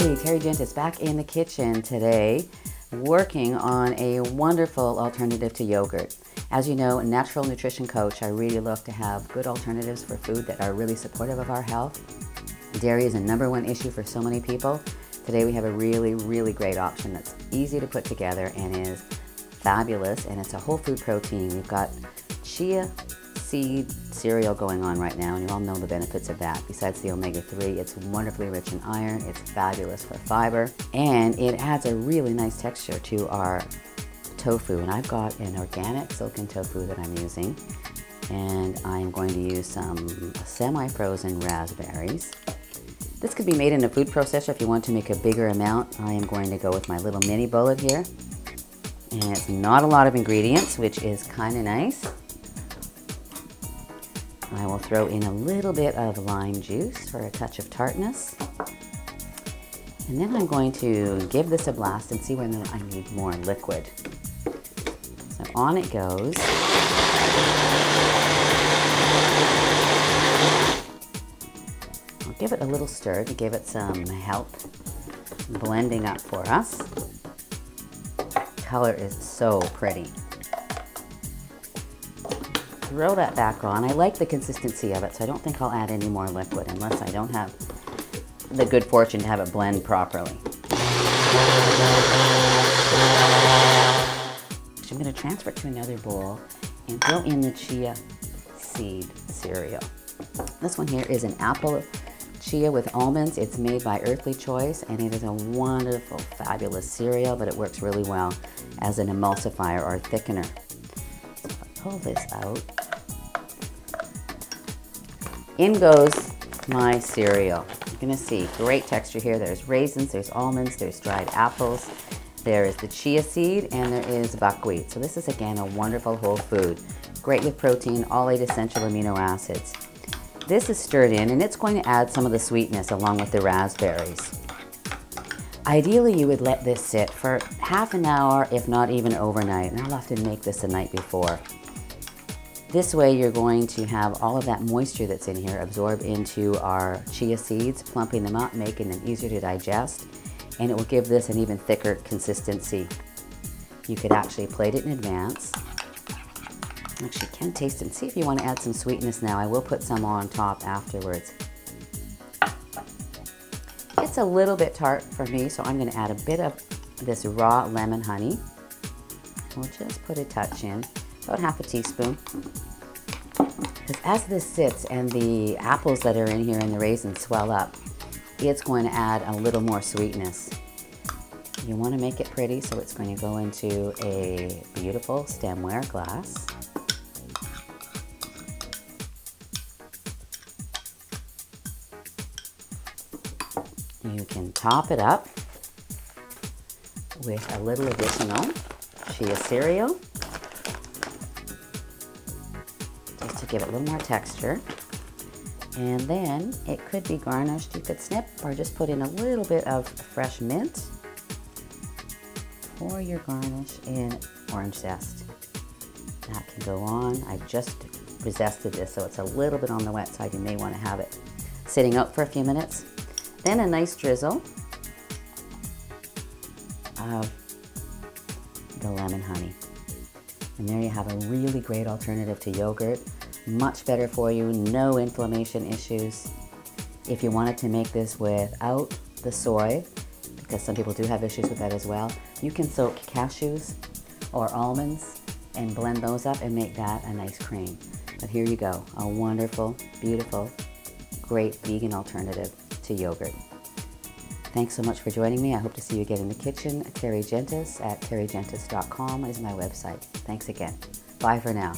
Hey, Teri Gentes back in the kitchen today, working on a wonderful alternative to yogurt. As you know, a natural nutrition coach, I really look to have good alternatives for food that are really supportive of our health. Dairy is a #1 issue for so many people. Today we have a really great option that's easy to put together and is fabulous, and it's a whole food protein. We've got chia seed cereal going on right now, and you all know the benefits of that. Besides the omega-3, it's wonderfully rich in iron, it's fabulous for fiber, and it adds a really nice texture to our tofu. And I've got an organic silken tofu that I'm using, and I'm going to use some semi-frozen raspberries. This could be made in a food processor if you want to make a bigger amount. I am going to go with my little mini bullet here, and it's not a lot of ingredients, which is kind of nice. I will throw in a little bit of lime juice for a touch of tartness. And then I'm going to give this a blast and see whether I need more liquid. So on it goes. I'll give it a little stir to give it some help blending up for us. Color is so pretty. Throw that back on. I like the consistency of it, so I don't think I'll add any more liquid unless I don't have the good fortune to have it blend properly. So I'm going to transfer it to another bowl and throw in the chia seed cereal. This one here is an apple chia with almonds. It's made by Earthly Choice, and it is a wonderful, fabulous cereal, but it works really well as an emulsifier or thickener. So I'll pull this out. In goes my cereal. You're gonna see great texture here. There's raisins, there's almonds, there's dried apples, there is the chia seed, and there is buckwheat. So this is again a wonderful whole food. Great with protein, all 8 essential amino acids. This is stirred in, and it's going to add some of the sweetness along with the raspberries. Ideally, you would let this sit for half an hour, if not even overnight, and I'll often make this the night before. This way you're going to have all of that moisture that's in here absorb into our chia seeds, plumping them up, making them easier to digest, and it will give this an even thicker consistency. You could actually plate it in advance. Actually, you can taste it and see if you want to add some sweetness now. I will put some on top afterwards. It's a little bit tart for me, so I'm going to add a bit of this raw lemon honey. We'll just put a touch in. About half a teaspoon. Because as this sits and the apples that are in here and the raisins swell up, it's going to add a little more sweetness. You want to make it pretty, so it's going to go into a beautiful stemware glass. You can top it up with a little additional chia cereal, just to give it a little more texture. And then it could be garnished. You could snip or just put in a little bit of fresh mint for your garnish in orange zest. That can go on. I've just zested this, so it's a little bit on the wet side. You may want to have it sitting out for a few minutes. Then a nice drizzle of the lemon honey. And there you have a really great alternative to yogurt. Much better for you, no inflammation issues. If you wanted to make this without the soy, because some people do have issues with that as well, you can soak cashews or almonds and blend those up and make that a nice cream. But here you go, a wonderful, beautiful, great vegan alternative to yogurt. Thanks so much for joining me. I hope to see you again in the kitchen. Teri Gentes at terigentes.com is my website. Thanks again. Bye for now.